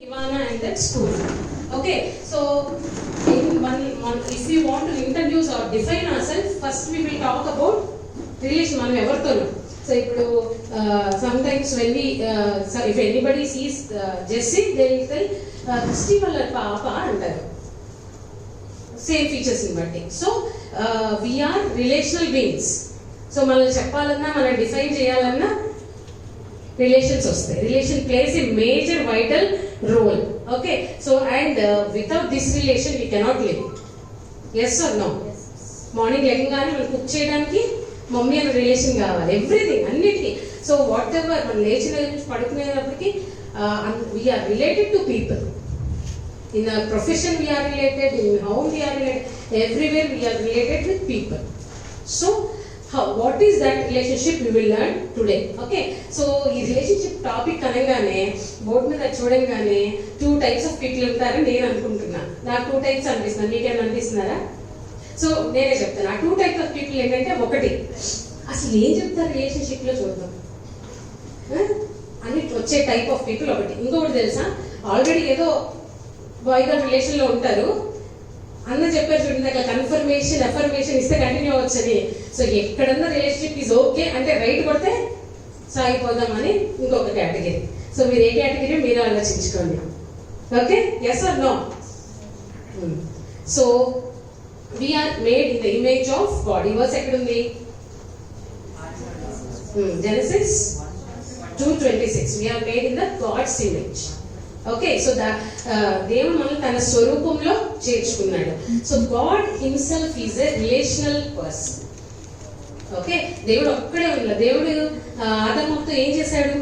Ivana and that school. Okay, so if we want to introduce or define ourselves, first we will talk about relation. So sometimes when so if anybody sees Jessie, they will tell Christy wala papa antaru. Same features in body. So we are relational beings. So manalni cheppalana, mana define cheyalanna relations vastayi. Relation plays a major vital role. Okay, so and without this relation we cannot live. Yes or no? Yes. Morning legangane మనం cook చేయడానికి mummy అనే relation కావాలి, everything అన్నిటికీ. So whatever మనం లేచిన నుంచి పడుకునేటప్పటికి we are related to people. In our profession we are related, in home we are related, everywhere we are related with people. So what is that relationship we will learn today. Okay, so ఈ relationship topic అనగానే board మీద చూడంగానే 2 types of people ఉంటారని నేను అనుకుంటున్నా. నాకు 2 types అనిపిస్తుంది, మీకేమైనా అనిపిస్తున్నారా? సో నేనే చెప్తాను. ఆ 2 types of people ఏంటంటే, ఒకటి అసలు ఏం చెప్తారు రిలేషన్షిప్ లో చూద్దాం అని వచ్చే టైప్ ఆఫ్ పీపుల్ ఒకటి. ఇంకొకటి తెలుసా, ఆల్రెడీ ఏదో బాయ్ గర్ల్ రిలేషన్ లో ఉంటారు, అన్న చెప్పారు చూడండి, అట్లా కన్ఫర్మేషన్ అఫర్మేషన్ ఇస్తే కంటిన్యూ అవ్వచ్చని. సో ఎక్కడన్నా రిలేషన్షిప్ ఈజ్ ఓకే అంటే రైట్ కొడితే సాగిపోదామని ఇంకొక కేటగిరీ. సో మీరు ఏ కేటగిరీ మీరు ఆలోచించుకోండి. Okay, yes or no? So we are made in the image of God. ఈ వర్స్ ఎక్కడుంది? Genesis 2:26. We are made in the God's image. Okay, so దేవుడు మనల్ని తన స్వరూపంలో చేర్చుకున్నాడు. So God himself is a relational person. Okay, దేవుడు ఒక్కడే ఉన్నాడు. దేవుడు ఆదాముతో ఏం చేశాడు?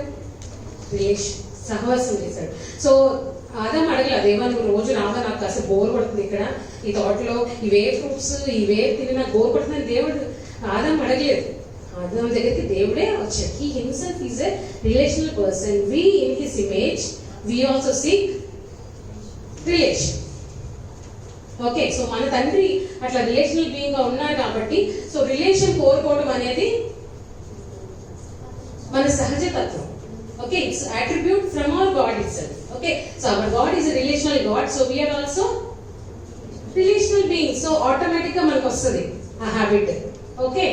రిలేషన్, సహవాసం చేశాడు. సో ఆదాము అడగల, దేవా నువ్వు రోజు రాగా నాకు కాస్త బోర్ పడుతుంది, ఇక్కడ ఈ తోటలో ఇవే ఫ్రూట్స్ ఇవే తిని నాకు బోర్ పడుతుందని దేవుడు ఆదాము అడగలేదు. ఆదాము దగ్గరికి దేవుడే వచ్చాడు. He himself is a relational person. We in his image we also seek relation. Okay, so మన తండ్రి అట్లా రిలేషనల్ బీయింగ్ గా ఉన్నారు కాబట్టి, సో రిలేషన్ కోరుకోవడం అనేది మన సహజ తత్వం. Okay, it's attribute from our God itself. Okay, so our God is a relational God, so we are also relational being. So automatic గా మనకు వస్తుంది ఆ habit. Okay,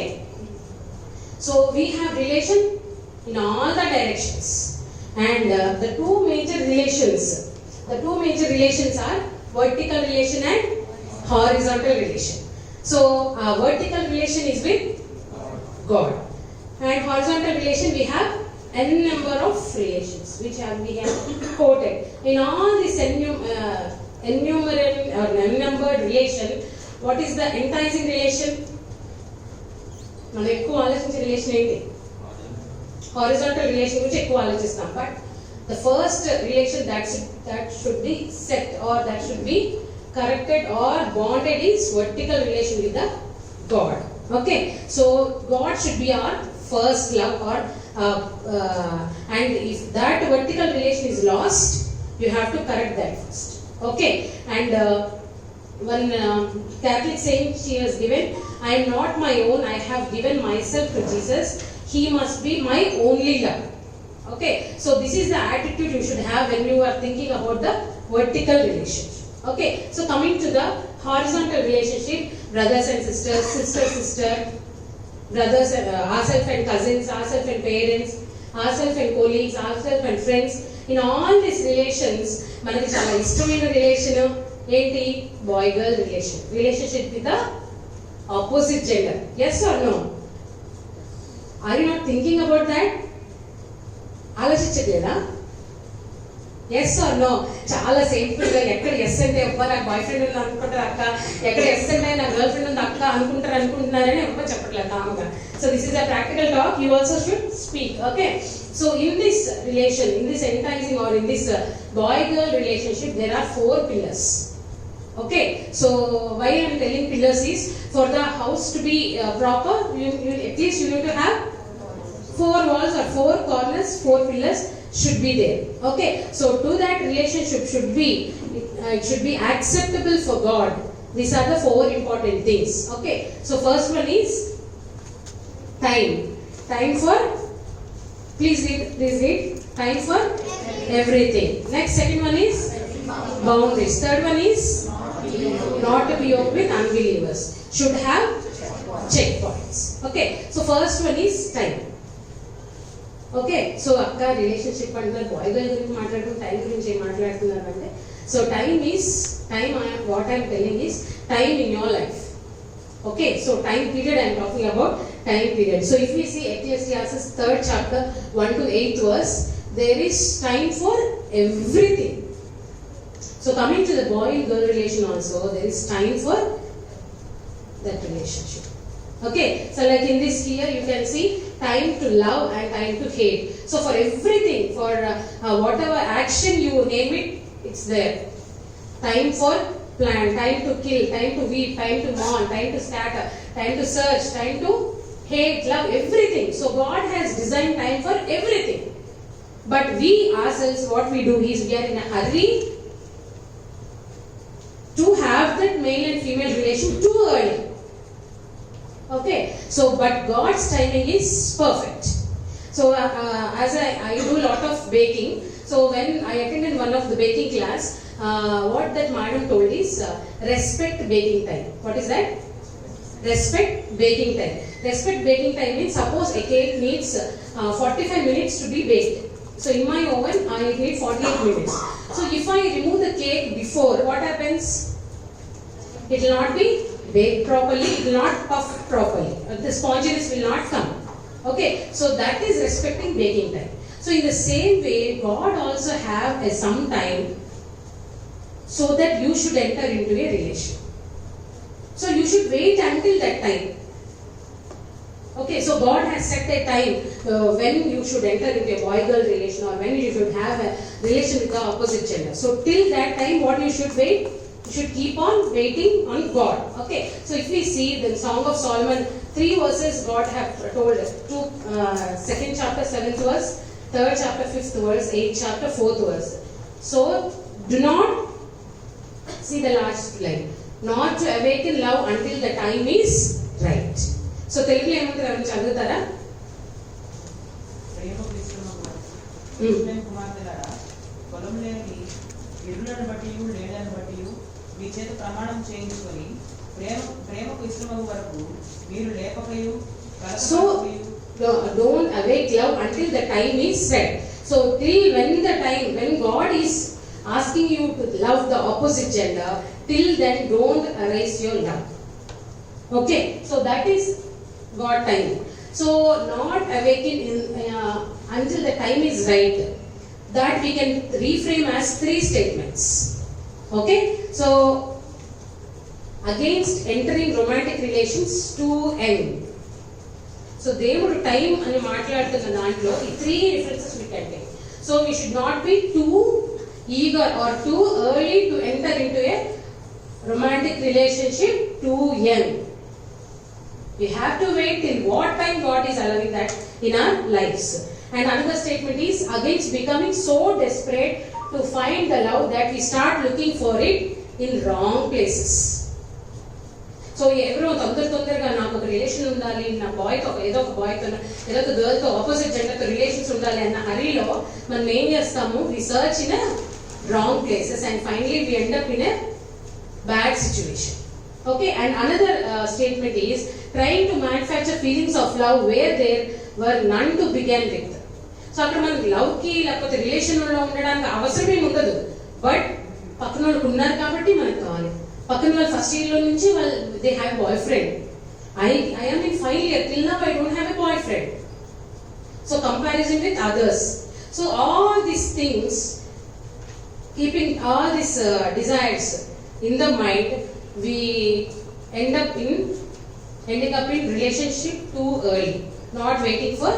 so we have relation in all the directions. And the two major relations are vertical relation and horizontal relation. So vertical relation is with God, and horizontal relation we have n number of relations which we have quoted. In all this enumerated or n-numbered relation, what is the enticing relation? మనం ఎక్కువ ఆలోచించే relation ఏంటి? Horizontal relation గురించి ఎక్కువ ఆలోచిస్తాం. But the first relation that should be set or that should be corrected or bonded is vertical relation with the God. Okay, so God should be our first love, or and if that vertical relation is lost, you have to correct that first. Okay, and one Catholic saying she was given, I am not my own, I have given myself to Jesus, he must be my only love. Okay, so this is the attitude you should have when you are thinking about the vertical relationship. Okay, so coming to the horizontal relationship, brothers and sisters, sister, brothers, ourselves and cousins, ourselves and parents, ourselves and colleagues, ourselves and friends. In all these relations, మనకి చాలా ఇష్టమైన relation ఏంటి? Boy girl relationship with the opposite gender. yes or no? Are you not thinking about that? ఆలోచించట్లేదా? Yes or no? చాలా simple గా, ఎక్కడ yes అంటే ఎవ్వరు నాకు బాయ్ ఫ్రెండ్ ఉంది అనుకుంటారు అక్క, ఎక్కడ ఎస్ అంటే నా గర్ల్ ఫ్రెండ్ ఉంది అక్క అనుకుంటున్నారని ఎవ్వరు చెప్పట్లేదు కామ్గా. So this is a practical talk, you also should speak. Okay, so in this relation, in this enticing or in this boy girl relationship, there are 4 pillars. Okay, so why I am telling pillars is, for the house to be proper, you at least you need to have 4 walls or 4 corners, 4 pillars should be there. Okay, so to that relationship should be it should be acceptable for God. These are the 4 important things. Okay, so first one is time for, please read. Time for everything. Next, second one is boundaries. Third one is not to be yoked with unbelievers. Should have checkpoints. Okay. So first one is time. Okay. So akka relationship and boy girl gurinchi maatladum time gurinchi em maatladutunnaru ante. So time is time. What I am telling is time in your life. Okay. So time period I am talking about time period. So if we see Ecclesiastes 3rd chapter 1 to 8th verse, there is time for everything. So coming to the boy and girl relation also, there is time for that relationship. Okay, so like in this here you can see time to love and time to hate. So for everything, for whatever action you name it, it's there. Time for plan, time to kill, time to weep, time to mourn, time to scatter, time to search, time to hate, love, everything. So God has designed time for everything. But we ourselves, what we do is we are in a hurry to have that male and female relation too early. Okay, so but God's timing is perfect. So as I do a lot of baking, so when I attended one of the baking class, what that madam told is respect baking time. What is that? Respect baking time. Respect baking time means suppose a cake needs 45 minutes to be baked. So in my oven I need 48 minutes. So if I remove the cake before, what happens? It will not be baked properly, it will not puff properly. The sponginess will not come. Okay, so that is respecting baking time. So in the same way, God also have some time so that you should enter into a relation. So you should wait until that time. Okay, so God has set a time when you should enter into a boy-girl relation or when you should have a relation with the opposite gender. So till that time, what you should wait? You should keep on waiting on God. Okay, so if we see the Song of Solomon, 3 verses God have told us. 2nd chapter 7th verse, 3rd chapter 5th verse, 8th chapter 4th verse. So do not see the last line. Not to awaken love until the time is right. So తెలుగులో ఏమంటారు ఎవరైనా చదువుతారా? కుమార్తెలారా పొలం లేని ఎరులను బట్టి లేడని బట్టి మీ చేత ప్రమాణం చేయించుకొని ప్రేమకు ఇష్టమగు వరకు మీరు లేపకయు. So don't awake love until the time is right. So till when God is asking you to love the opposite gender, till then don't arise your love. Okay, so that is God time. So not awaken until the time is right. That we can reframe as 3 statements. Okay, so against entering romantic relations to end. So దేవుడు time అని మాట్లాడుతున్న దాంట్లో ఈ 3 references we can take. So we should not be too eager or too early to enter into a romantic relationship too young. We have to wait till what time God is allowing that in our lives. And another statement is against becoming so desperate to find the love that we start looking for it in wrong places. So ఎవరో తొందరగా నాకు ఒక relation ఉండాలి, నా బాయ్తో ఏదో ఒక బాయ్తో ఏదో ఒక గర్ల్తో ఆపోజిట్ జెండర్తో రిలేషన్స్ ఉండాలి అన్న హరీలో మనం ఏం చేస్తాము? We search in wrong places and finally we end up in a bad situation. Okay, and another statement is trying to manufacture feelings of love where there were none to begin with. So అక్కడ మనకి లవ్కి లేకపోతే రిలేషన్లో ఉండడానికి అవసరం ఏమి ఉండదు, but పక్కన వాళ్ళకి ఉన్నారు కాబట్టి మనకు కావాలి. పక్కన వాళ్ళు ఫస్ట్ ఇయర్లో నుంచి వాళ్ళు they have boy friend. I am in 5 years, till now I don't have a boyfriend. So comparison with others. So all these things, keeping all these desires in the mind, we ending up in relationship too early, not waiting for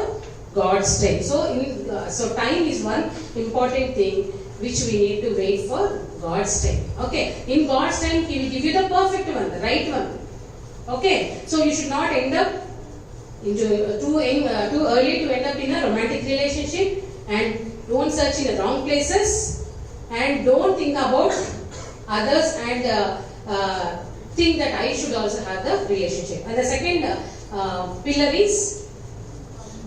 God's time. So time is one important thing which we need to wait for God's time. Okay, in God's time He will give you the perfect one, the right one. Okay, so you should not end up into too early to end up in a romantic relationship, and don't search in the wrong places, and don't think about others and think that I should also have the relationship. And the second pillar is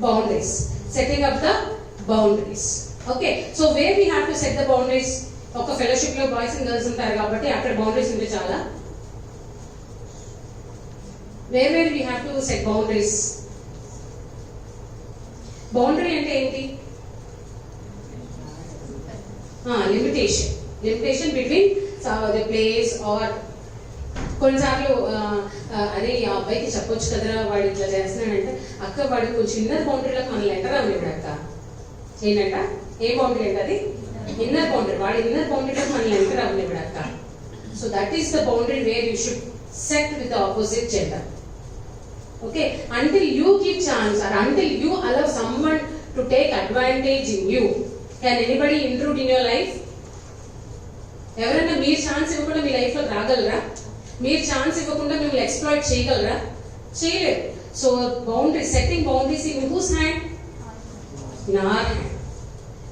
boundaries, setting up the boundaries. Okay, so where we have to set the boundaries. ఒక fellowship లో boys and girls ఉంటారు కాబట్టి అక్కడ boundaries ఉంటే చాలా. Where we have to set boundaries. Boundary అంటే ఏంటి? Limitation between the place or కొన్నిసార్లు అదే ఈ అబ్బాయికి చెప్పొచ్చు కదరా వాడు ఇట్లా చేస్తున్నాడంటే, అక్క వాడు కొంచెం ఇన్నర్ బౌండరీలోకి మనల్ని ఎంటర్ అవ్వలేడు అక్క. ఏంటంట? ఏ బౌండరీ అంటే అది ఇన్నర్ బౌండరీ. వాడు ఇన్నర్ బౌండరీలోకి మనల్ని ఎంటర్ అవ్వలేడు అక్క. So that is the boundary where you should set with the opposite gender. Okay, until you give chance or until you allow someone to take advantage in you, can anybody intrude in your life? ఎవరైనా మీరు chance ఇవ్వకుండా మీ life లో రాగలరా? మీరు chance ఇవ్వకుండా మిమ్మల్ని exploit చేయగలరా? చేయలేరు. So boundary setting boundaries in who's hand? In our hand.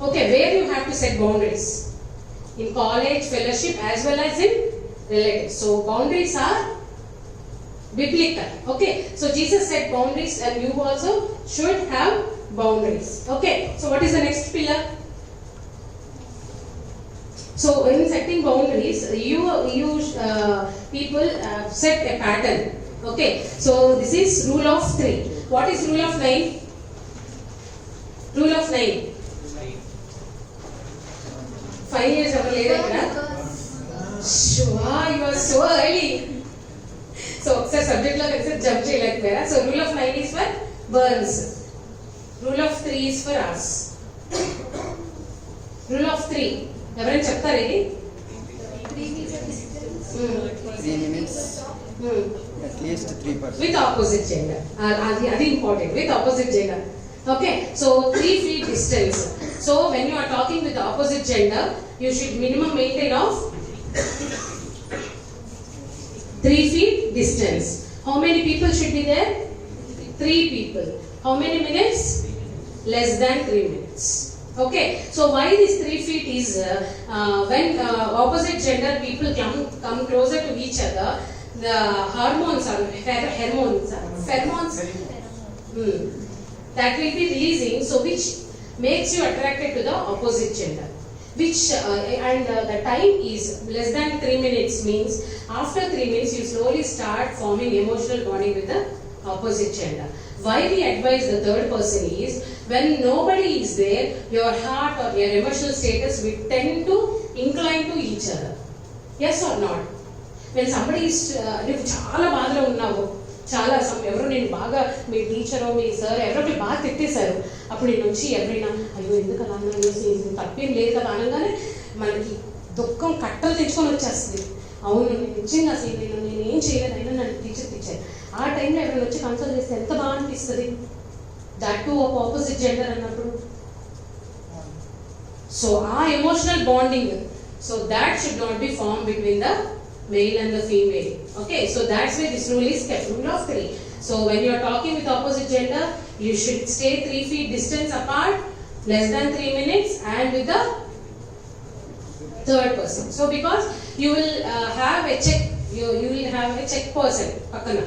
Okay, where you have to set boundaries? In college, fellowship as well as in relatives. So boundaries are biblical. Okay, so Jesus set boundaries and you also should have boundaries. Okay, so what is the next pillar? So in setting boundaries, you people set a pattern. Okay, so this is rule of 3. What is rule of 9? Rule of 9. 5 years ever later ikkada? Sure, you are so early. So ఒకసారి subject లో కలిసి jump చేయలేకపోయారా? So rule of 9 is for burns. Rule of 3 is for us. Rule of 3 ఎవరైనా చెప్తారు ఇది? 3 minutes at least 3%. With opposite gender. అది important. With opposite gender. Okay, so 3 feet distance. So when you are talking with the opposite gender, you should minimum maintain of 3 feet distance. How many people should be there? 3 people. How many minutes? Less than 3 minutes. Okay, so why this 3 feet is when opposite gender people come closer to each other, the hormones are pheromones that will be releasing, so which makes you attracted to the opposite gender. Which and the time is less than 3 minutes, means after 3 minutes you slowly start forming emotional bonding with the opposite gender. Why we advise the third person is when nobody is there, your heart or your emotional status will tend to incline to each other. Yes or not? When somebody is నువ్వు చాలా బాధలో ఉన్నావు, చాలా ఎవరో నేను బాగా మీ టీచరో మీ sir ఎవరో బాగా తిట్టేశారు, అప్పుడు నేను వచ్చి ఎవరైనా అయ్యో ఎందుకు అలా తప్పేం లేదు కదా అనగానే మనకి దుఃఖం కట్టలు తెచ్చుకొని వచ్చేస్తుంది. అవును నేను నిజంగా అసలు నేను ఏం చేయలేదు అయినా నన్ను టీచర్ తెచ్చారు. ఆ టైంలో ఎవరైనా వచ్చి కన్సల్ట్ చేస్తే ఎంత బాగా అనిపిస్తుంది. That to of opposite gender అన్నప్పుడు. సో ఆ emotional bonding, so that should not be form between the male and the female. Okay, so that's why this rule is kept, rule of 3. So when you are talking with opposite gender, you should stay 3 feet distance apart, less than 3 minutes, and with the third person. So because you will have a check, you will have a check person pakana.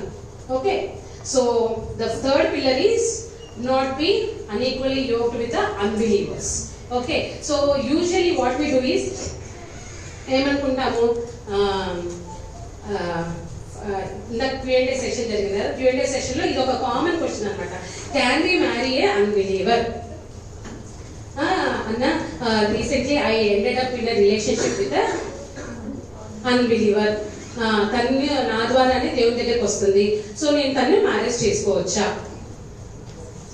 Okay, so the third pillar is not be unequally yoked with the unbelievers. Okay, so usually what we do is ఏమనుకుంటాము, ఇందాక Q&A session జరిగింది కదా, Q&A సెషన్లో ఇది ఒక common question అనమాట. Can we marry a unbeliever? అన్న recently I ended up in relationship with unbeliever. తను నా ద్వారానే దేవుని దగ్గరికి వస్తుంది, సో నేను తను మ్యారేజ్ చేసుకోవచ్చా?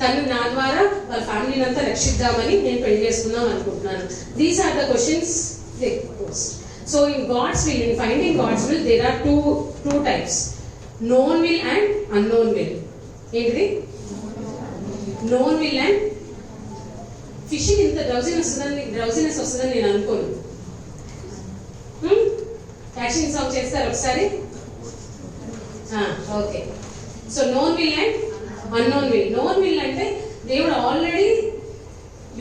తను నా ద్వారా వాళ్ళ ఫ్యామిలీని అంతా రక్షిద్దామని నేను పెళ్లి చేసుకుందాం అనుకుంటున్నాను. These are the questions they post. So in God's will, in finding God's will, there are two types, known will and unknown will. ఏంటిది? known will and fishing. ఇంత డ్రౌజినెస్ వస్తుందని నేను అనుకోను. యాక్షన్ సాంగ్ చేస్తారు ఒకసారి. Okay, so known will and unknown will. known will అంటే దేవుడు already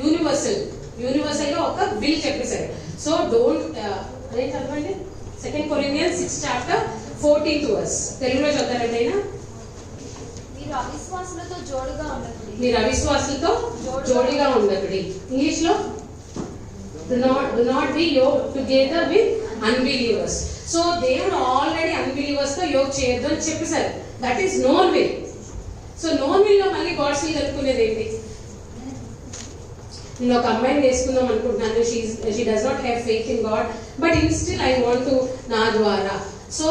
universal గా ఒక విల్ చెప్పేశారు. సో డోంట్ అదే చదవండి, 2 Corinthians 6 chapter 14 verse. తెలుగులో చదువుతారండి అయినా. మీరు అవిశ్వాసులతో జోడుగా ఉండకుడి. మీరు అవిశ్వాసులతో జోడిగా ఉండకుడి. ఇంగ్లీష్ లో Do not be yoked together with unbelievers. So దేవుడు ఆల్రెడీ అన్బిలీవర్స్ తో యోగ్ చేయొద్దు అని చెప్పేశారు. That is known will. So known will లో మళ్ళీ గాడ్స్ విల్ కలుపుకునేది ఏంటి? నేను ఒక అమ్మాయిని వేసుకుందాం అనుకుంటున్నాను, she does not have faith in God, but in still I want to నా ద్వారా. సో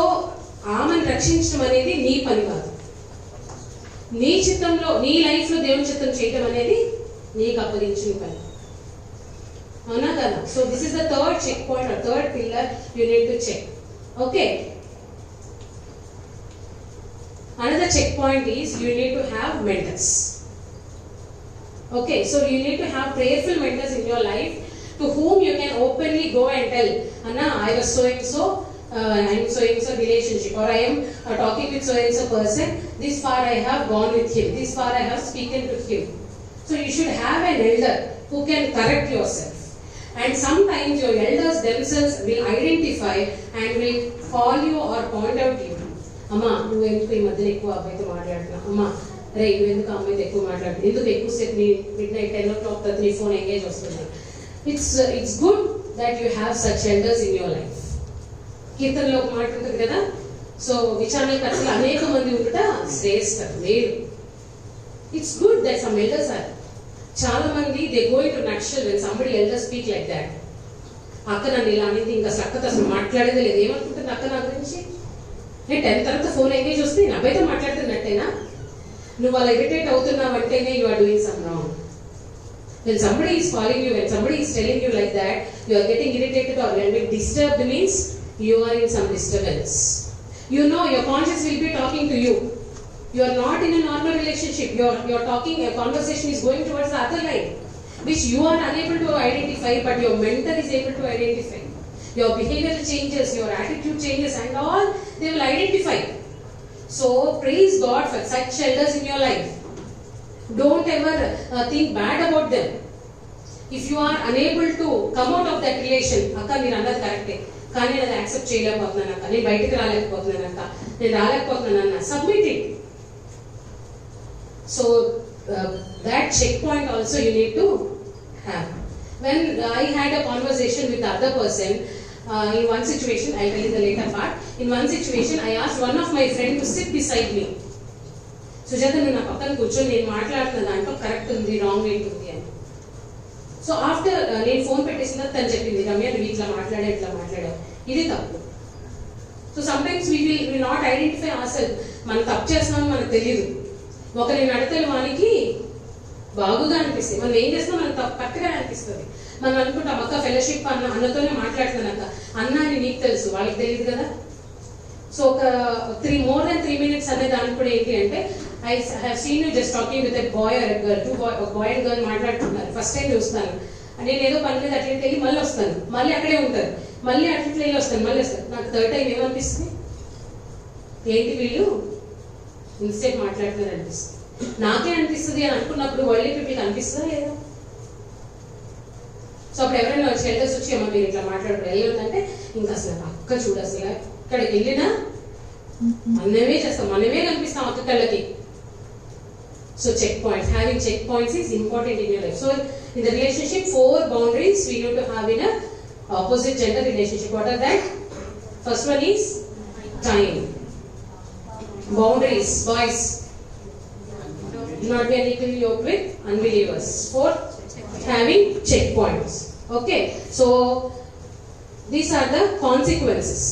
ఆమెను రక్షించడం అనేది నీ పని కాదు. నీ చిత్తంలో, నీ లైఫ్ లో దేవుని చిత్తం చేయటం అనేది నీకు అప్పగించిన పని, అవునా కదా? So this is the third check point, third pillar you need to check. Okay, another check point is you need to have mentors. Okay, so you need to have prayerful mentors in your life to whom you can openly go and tell, Anna, I was so and so, I'm so and so relationship, or I am talking with so and so person, this far I have gone with him, this far I have spoken to him. So you should have an elder who can correct yourself. And sometimes your elders themselves will identify and will call you or point out you. అమ్మా, నువ్వు ఎందుకు ఈ మధ్యన ఎక్కువ అబ్బాయితో మాట్లాడుతున్నావు, అమ్మా రే నువ్వు ఎందుకు అమ్మాయితో ఎక్కువ మాట్లాడుతున్నావు, ఎందుకు ఎక్కువసేపు నీ midnight 10 o'clock తర్వాత నీ ఫోన్ ఎంగేజ్ వస్తుంది. It's good that you have such elders in your life. కీర్తనలో ఒక మాట ఉంటుంది కదా, సో విచారణ కర్తలు అనేక మంది ఉండుట శ్రేష్ఠ మేలు. It's good that some elders are. చాలా మంది they go into nutshell when somebody elder speak like that. అక్క నన్ను ఇలా అనేది, ఇంకా అక్కతో అసలు మాట్లాడేదే లేదు, ఏమనుకుంటుంది అక్క నా గురించి? నేను 10 తర్వాత ఫోన్ ఎంగేజ్ వస్తే నేను అబ్బాయితో మాట్లాడుతున్నట్టేనా? నువ్వు అలా ఇరిటేట్ అవుతున్నావు అంటేనే you are doing some wrong. When somebody is calling you, when somebody is telling you like that, you are getting irritated or a bit disturbed means you are in some disturbance. You know your conscience will be talking to you. You are not in a normal relationship. You are talking, your conversation is going towards the other line, which you are unable to identify, but your mentor is able to identify. Your behavior changes, your attitude changes, and all they will identify. So praise God for such elders in your life. Don't ever think bad about them. If you are unable to come out of that relation, akka meer annadu correct, కానీ నేను accept చేయలేకపోతున్నాను అక్క, నేను బయటికి రాలేకపోతున్నాను అక్క, నేను రాలేకపోతున్నాను అన్న, submit it. So that check point also you need to have. When I had a conversation with the other person, in one situation, I'll tell you the later part. In one situation, I asked one of my friends to sit beside me. Sujata, నువ్వు నా పక్కన కూర్చొని నేను మాట్లాడుతున్న దాంట్లో correct ఉంది, wrong ఏంటుంది అని. So after నేను ఫోన్ పెట్టేసిన తను చెప్పింది, రమ్య నువ్వు ఇట్లా మాట్లాడావు, ఇది తప్పు. So sometimes we will not identify our, మనం తప్పు చేస్తున్నామని మనకు తెలియదు. ఒకరిని నడతలు వానికి బాగుగా అనిపిస్తుంది, మనం ఏం చేస్తాం మనకు తప్పు కరెక్ట్గా అనిపిస్తుంది. మనం అనుకుంటాం అక్క ఫెలోషిప్ అన్నతోనే మాట్లాడుతున్నాక, అన్న అని నీకు తెలుసు, వాళ్ళకి తెలియదు కదా. సో ఒక more than 3 minutes అనే దానికి కూడా ఏంటి అంటే, I have seen you just talking with a boy or a girl, ఒక బాయ్ అండ్ గర్ల్ మాట్లాడుతున్నారు, ఫస్ట్ టైం చూస్తాను, నేను ఏదో పని మీద అట్లా వెళ్ళి మళ్ళీ వస్తాను, మళ్ళీ అక్కడే ఉంటారు, మళ్ళీ అట్లా వెళ్ళి వస్తాను, మళ్ళీ వస్తాను. నాకు థర్డ్ టైం ఏమనిపిస్తుంది, ఏంటి వీళ్ళు ఇన్స్టెంట్ మాట్లాడుతున్నారు అనిపిస్తుంది, నాకే అనిపిస్తుంది అని అనుకున్నప్పుడు వరల్డ్ పీపుల్కి అనిపిస్తుందా లేదా? సో అప్పుడు ఎవరైనా షెల్టర్స్ వచ్చి ఏమో మీరు ఇట్లా మాట్లాడుకుంటారు వెళ్ళొద్దంటే, ఇంకా అసలు అక్క చూడు అసలు ఇక్కడికి వెళ్ళినా మనమే చేస్తాం, మనమే కనిపిస్తాం అక్క కళ్ళకి. So check points, having check points is important in your life. So in the relationship 4 boundaries we need to have in a opposite gender relationship. What are that? First one is time. Boundaries, boys, do not be unequally yoked with unbelievers. 4, having checkpoints. Okay, so these are the consequences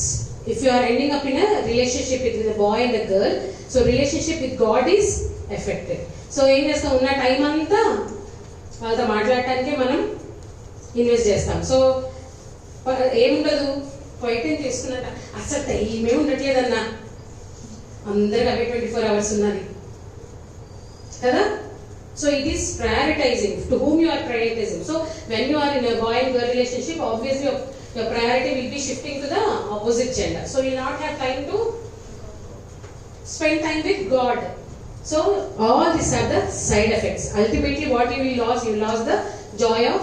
if you are ending up in a relationship with a boy and a girl. So relationship with God is affected. So ఏం చేస్తాం, ఉన్న time అంతా వాళ్ళతో మాట్లాడటానికే మనం invest చేస్తాం. So ఏముండదు, క్వైటైం చేసుకున్నట్ట అసలు టైమే ఉండట్లేదన్నా, అందరికి అవే 24 hours ఉన్నది కదా. So it is prioritizing to whom you are prioritizing. So when you are in a boy and girl relationship, obviously your priority will be shifting to the opposite gender. So you will not have time to spend time with God. So all these are the side effects. Ultimately what you will lose, you will lose the joy of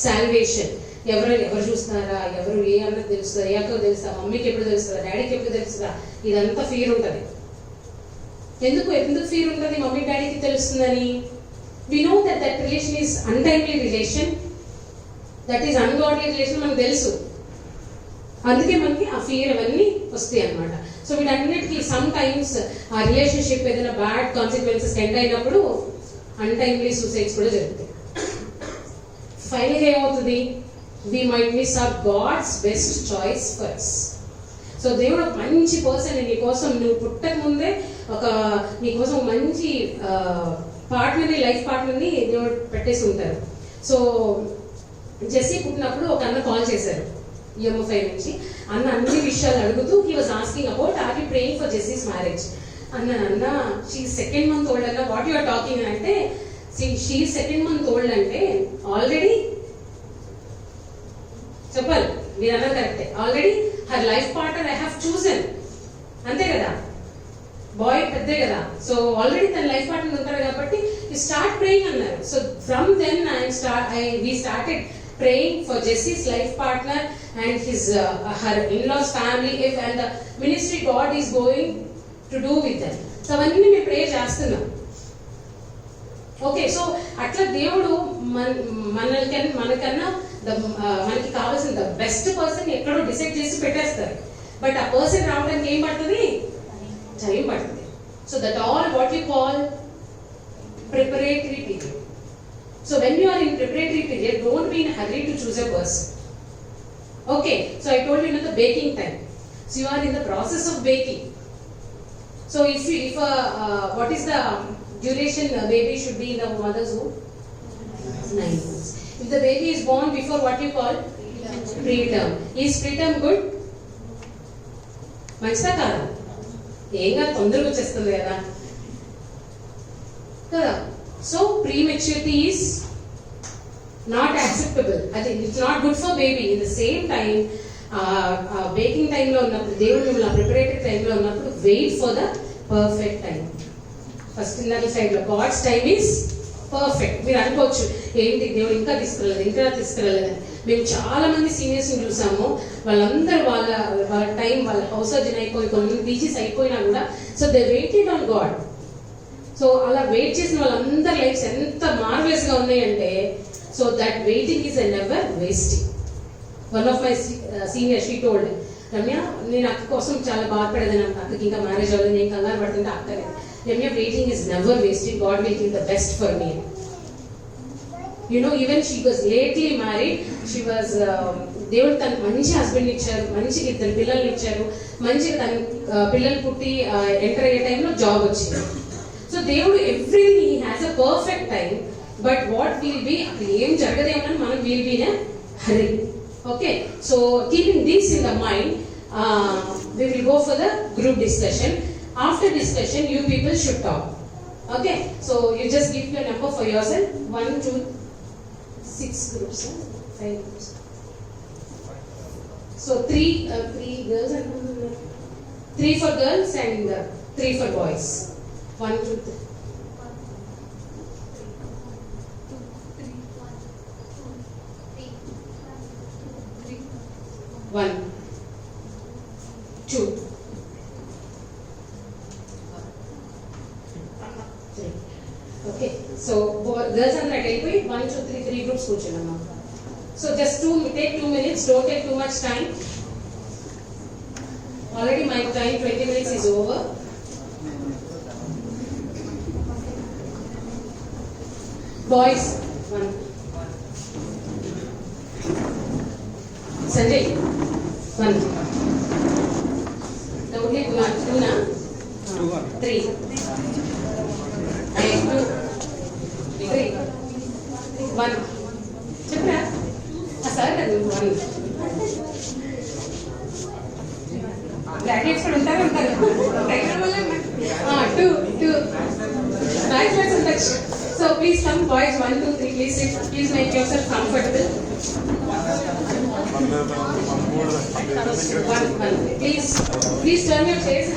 salvation. ఎవరు చూస్తున్నారా, ఎవరు ఏ అన్నది తెలుస్తుందా, ఏ అక్కకు తెలుస్తుందా, మమ్మీకి ఎప్పుడు తెలుస్తుందా, డాడీకి ఎప్పుడు తెలుస్తుందా, ఇదంతా ఫీర్ ఉంటుంది. ఎందుకు ఫీర్ ఉంటుంది, మమ్మీ డాడీకి తెలుస్తుందని? We know that relation is untimely relation. That is ungodly relation మనకు తెలుసు. అందుకే మనకి ఆ ఫియర్ అవన్నీ వస్తాయి అన్నమాట. సో వీటన్నిటికీ సమ్ టైమ్స్ ఆ రిలేషన్షిప్ ఏదైనా బ్యాడ్ కాన్సిక్వెన్సెస్ ఎండ్ అయినప్పుడు అన్టైమ్లీ సూసైడ్స్ కూడా జరుగుతాయి. ఫైనల్గా ఏమవుతుంది? We might miss our God's best choice for us. So దేవుడు ఒక మంచి పర్సన్ నీ కోసం, నువ్వు పుట్టక ముందే నీ కోసం మంచి పార్ట్నర్ని, లైఫ్ పార్ట్నర్ని దేవుడు పెట్టేసి ఉంటారు. సో జెస్సీ పుట్టినప్పుడు ఒక అన్న కాల్ చేశారు EMFI నుంచి. అన్న అన్ని విషయాలు అడుగుతూ he was asking about are you praying for Jessie's marriage. అన్న షీ 2nd month ఓల్డ్ అన్న, వాట్ యు ఆర్ టాకింగ్ అంటే, షీ 2nd month ఓల్డ్ అంటే ఆల్రెడీ చెప్పాలి, మీరు అన్నది కరెక్టే, already her life partner I have చూసన్, అంతే కదా, బాయ్ పెద్దే కదా. సో ఆల్రెడీ తన లైఫ్ పార్ట్నర్ ఉంటారు కాబట్టి యు స్టార్ట్ ప్రేయింగ్ అన్నారు. So from then we started praying for Jesse's life partner and her in-laws family, if and the ministry God is going to do with them. So అవన్నీ మేము ప్రే చేస్తున్నాం. Okay, so అట్లా దేవుడు మనకన్నా మనకి కావాల్సిన the best person ఎక్కడో decide చేసి పెట్టేస్తారు. బట్ ఆ పర్సన్ రావడానికి ఏం పడుతుంది? టైం పడుతుంది. So that all what you call preparatory period. So when you are in preparatory period, don't be in a hurry to choose a person. Okay, so I told you the baking time. So you are in the process of baking. So what is the duration the baby should be in the mother's womb? 9 months. If the baby is born before what you call preterm, is preterm good? మంచిదా కాదా? ఏంగా తొందరగా వచ్చేస్తుంది కదా కదా. So prematurity is not acceptable. అది it's not good for baby. In the same time baking టైంలో ఉన్నప్పుడు, దేవుడు మిమ్మల్ని ప్రిపరేటరీ టైంలో ఉన్నప్పుడు wait for the perfect time. First inner సైడ్లో గాడ్స్ టైమ్ ఈస్ పర్ఫెక్ట్. మీరు అనుకోవచ్చు ఏంటి దేవుడు ఇంకా తీసుకురాలేదని. మేము చాలా మంది సీనియర్స్ని చూసాము, వాళ్ళందరూ వాళ్ళ టైం, వాళ్ళ హౌస్ సర్జన్ అయిపోయి, కొన్ని పీజీస్ అయిపోయినా కూడా, so they weighted on God. So అలా వెయిట్ చేసిన వాళ్ళందరి లైఫ్స్ ఎంత మార్వెలస్ గా ఉన్నాయంటే, so that waiting is never wasting. One of my senior she told, Ramya నేను అక్క కోసం చాలా బాధపడేదని, అక్కకి ఇంకా మ్యారేజ్ అవ్వలేదు, నేను కంగారు పడుతుంటే అక్కనే, Ramya waiting is never wasting, God will give the best for me. You know, even she was lately married, she was దేవుడు తనకు మంచి హస్బెండ్ ఇచ్చారు, మంచిగా 2 పిల్లల్ని ఇచ్చారు, మంచిగా తన పిల్లలు పుట్టి ఎంటర్ అయ్యే టైంలో జాబ్ వచ్చింది. సో దేవుడు everything he has a perfect time, but what will be, అక్కడ ఏం జరగదేమని మనం will be in a hurry. Okay, so keeping this in the mind, we will go for the group discussion. After discussion, you people should talk. Okay, so you just give your number for yourself. 1, 2, 6 groups, 5 groups. So 3 girls and 3 for girls and 3 for boys. 1, 2, 3. 1, 2, 3. Okay, so girls and that 1, 2, 3 groups కూర్చున్నాము. So just take 2 minutes, don't take too much time. Already my time 20 minutes is over. Boys 1. Sanjay 1. Now only 2 na? 3. 2, 3. 1. చెప్పరా sir కదా 1. Graduates కూడా ఉంటారు 2 bachelors ఉండొచ్చు. So please come boys 1, 2, 3, please make yourself comfortable. 1. Please turn your chairs.